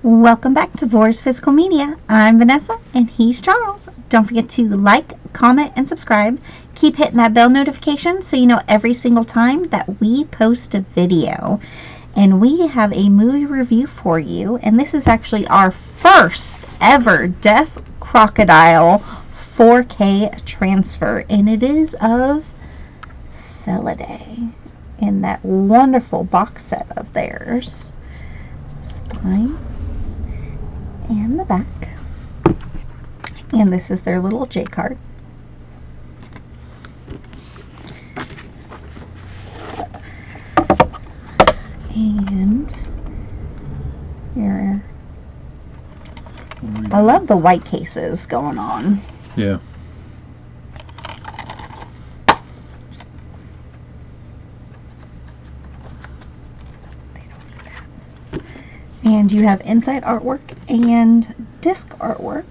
Welcome back to Vores Physical Media. I'm Vanessa and he's Charles. Don't forget to like, comment, and subscribe. Keep hitting that bell notification so you know every single time that we post a video. And we have a movie review for you, and this is actually our first ever Deaf Crocodile 4K transfer, and it is of Felidae in that wonderful box set of theirs. Spine and the back, and this is their little J card. And here, I love the white cases going on. Yeah. And you have inside artwork and disc artwork.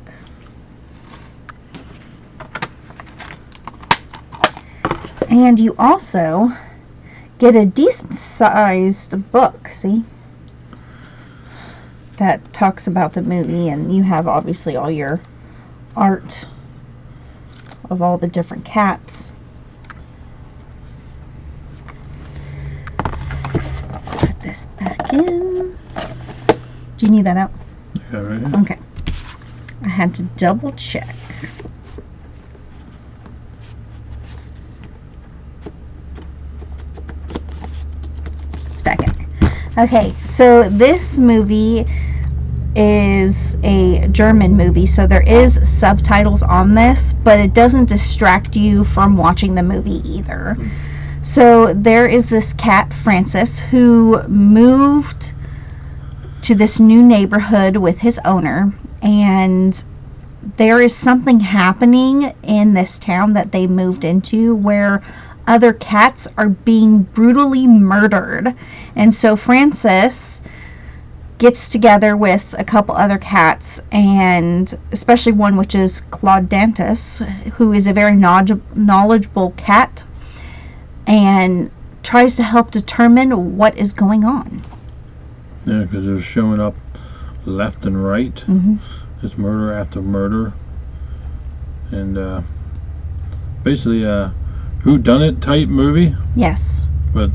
And you also get a decent sized book, see? That talks about the movie, and you have obviously all your art of all the different cats. Put this back in. Do you need that out? Yeah, right here. Okay. I had to double check. It's back in there. Okay, so this movie is a German movie, so there is subtitles on this, but it doesn't distract you from watching the movie either. So there is this cat, Francis, who moved to this new neighborhood with his owner, and there is something happening in this town that they moved into where other cats are being brutally murdered. And so Francis gets together with a couple other cats, and especially one which is Claudantus, who is a very knowledgeable cat, and tries to help determine what is going on. Yeah, because they're showing up left and right. Mm-hmm. It's murder after murder. And basically a whodunit type movie. Yes. But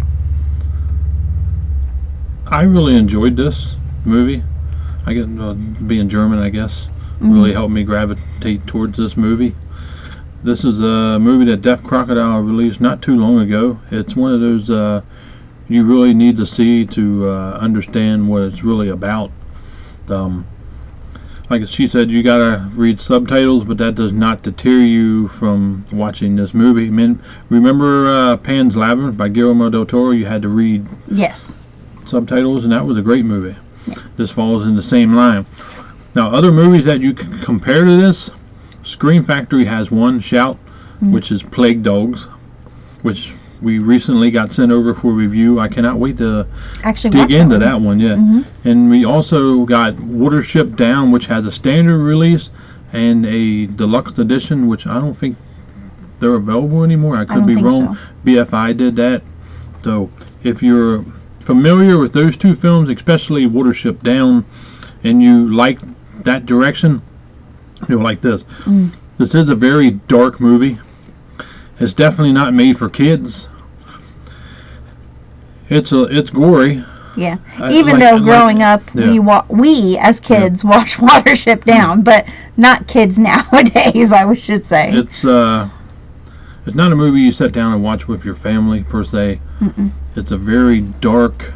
I really enjoyed this movie. I guess being German, I guess, really helped me gravitate towards this movie. This is a movie that Deaf Crocodile released not too long ago. It's one of those you really need to see to understand what it's really about. Like she said, you gotta read subtitles, but that does not deter you from watching this movie. I mean, remember Pan's Labyrinth by Guillermo del Toro? You had to read subtitles, and that was a great movie. Yeah. This falls in the same line. Now, other movies that you can compare to this, Scream Factory has one, Shout, which is Plague Dogs, which we recently got sent over for review. I cannot wait to dig into that one. Yeah. And we also got Watership Down, which has a standard release and a deluxe edition, which I don't think they're available anymore. I could be wrong. So. BFI did that. So if you're familiar with those two films, especially Watership Down, and you like that direction, you'll like this. This is a very dark movie. It's definitely not made for kids. It's gory. Yeah. Even though growing up, we as kids watch Watership Down, but not kids nowadays, I should say. It's not a movie you sit down and watch with your family per se. It's a very dark,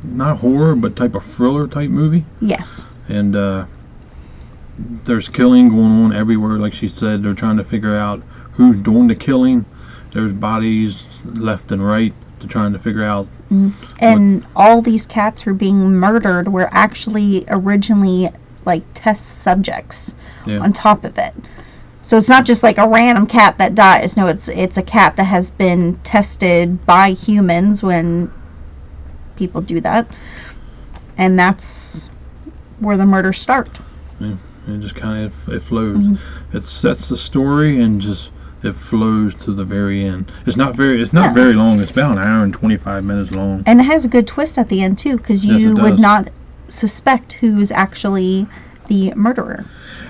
not horror, but type of thriller type movie. Yes. And there's killing going on everywhere. Like she said, they're trying to figure out who's doing the killing. There's bodies left and right. They're trying to figure out. And all these cats who are being murdered were actually originally like test subjects on top of it. So it's not just like a random cat that dies. No, it's a cat that has been tested by humans when people do that. And that's where the murders start. Yeah, it just kind of it flows. It sets the story and just it flows to the very end. It's not very No. very long. It's about an hour and 25 minutes long. And it has a good twist at the end too, because Yes, you it would does. not suspect who's actually the murderer.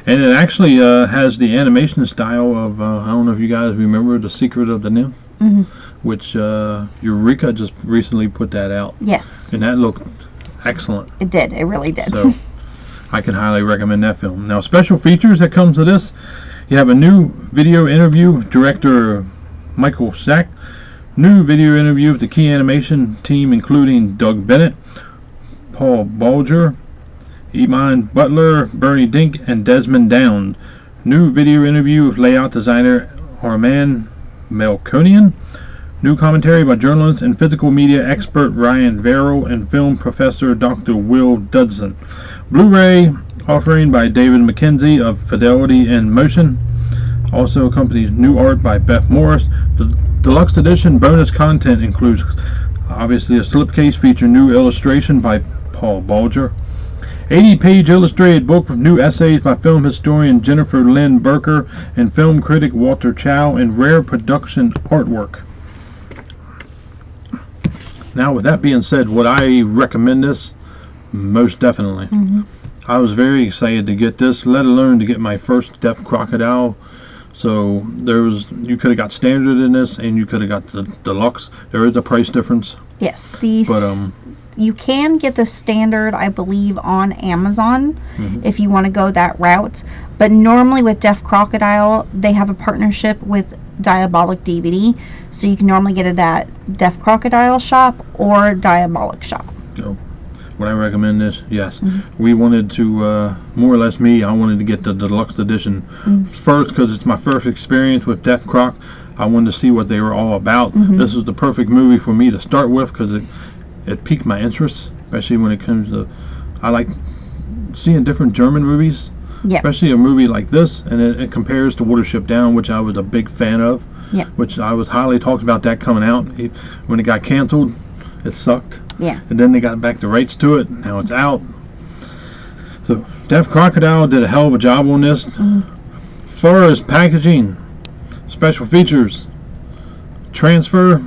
And it actually has the animation style of I don't know if you guys remember The Secret of the Nymph, Hmm. which Eureka just recently put that out, Yes, and that looked excellent. it did. It really did. So I can highly recommend that film. Now, special features that comes to this, you have a new video interview, director Michael Sack, new video interview with the key animation team including Doug Bennett, Paul Bulger, Iman Butler, Bernie Dink, and Desmond Down. New video interview with layout designer Armand Melkonian. New commentary by journalist and physical media expert Ryan Verrill and film professor Dr. Will Dudson. Blu-ray offering by David McKenzie of Fidelity in Motion. Also accompanies new art by Beth Morris. The deluxe edition bonus content includes obviously a slipcase featuring new illustration by Paul Bulger. 80-page illustrated book with new essays by film historian Jennifer Lynn Berker and film critic Walter Chow and rare production artwork. Now, with that being said, would I recommend this? Most definitely. Hmm. I was very excited to get this, let alone to get my first Deaf Crocodile. So you could have got standard in this, and you could have got the deluxe. There is a price difference. Yes, these. But you can get the standard, I believe, on Amazon Mhm. if you want to go that route. But normally with Deaf Crocodile, they have a partnership with Diabolic DVD, so you can normally get it at Deaf Crocodile shop or Diabolic shop. So, would I recommend this? Yes. Mhm. We wanted to, more or less me, I wanted to get the deluxe edition first because it's my first experience with Deaf Croc. I wanted to see what they were all about. Mhm. This is the perfect movie for me to start with because it piqued my interest, especially when it comes to, I like seeing different German movies, Yeah. especially a movie like this, and it compares to Watership Down, which I was a big fan of, Yeah. which I was highly talked about that coming out. When it got canceled, it sucked. Yeah. And then they got back the rights to it. Now it's out. So Deaf Crocodile did a hell of a job on this. As far as packaging, special features, transfer,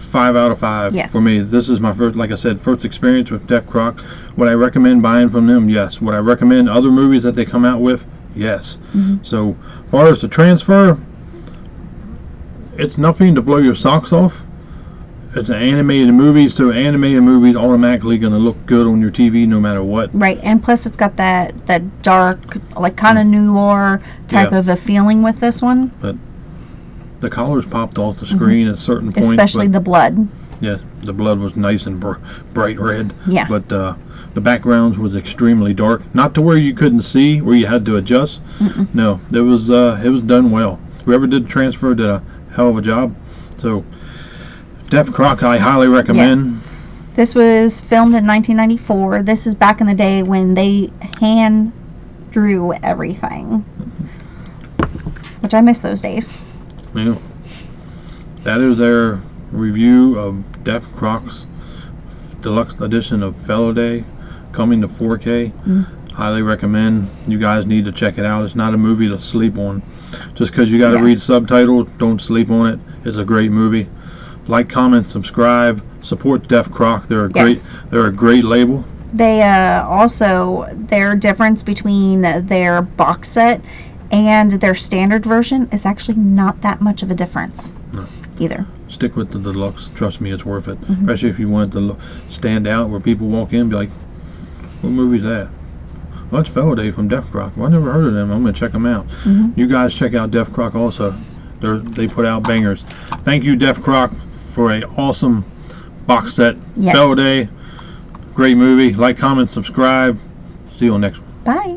5 out of 5 Yes. for me. This is my first, like I said, first experience with Deaf Croc. Would I recommend buying from them? Yes. Would I recommend other movies that they come out with? Yes. Mhm. So as far as the transfer, it's nothing to blow your socks off. It's an animated movie, so animated movies automatically going to look good on your TV no matter what. Right, and plus it's got that dark, like kind of noir type Yeah. of a feeling with this one, The collars popped off the screen at certain points. especially but, the blood. yes, the blood was nice and bright red. Yeah. But the backgrounds was extremely dark, not to where you couldn't see, where you had to adjust. Mm-mm. No, it was done well. Whoever did the transfer did a hell of a job. So, Deaf Croc, I highly recommend. This was filmed in 1994. This is back in the day when they hand drew everything, which I miss those days. Yeah. That is their review of Deaf Croc's deluxe edition of Felidae, coming to 4K. Highly recommend. You guys need to check it out. It's not a movie to sleep on. Just because you got to Yeah. read subtitles, don't sleep on it. It's a great movie. Like, comment, subscribe, support Deaf Croc. They're a Yes. they're a great label. They also, their difference between their box set and their standard version is actually not that much of a difference No. either. Stick with the deluxe. Trust me, it's worth it. Mhm. Especially if you want it to stand out, where people walk in and be like, "What movie's that?" Well, it's Felidae from Deaf Croc. Well, I never heard of them. I'm gonna check them out. Mhm. You guys check out Deaf Croc also. They put out bangers. Thank you, Deaf Croc, for a awesome box set. Yes. Felidae, great movie. Like, comment, subscribe. See you on next one. Bye.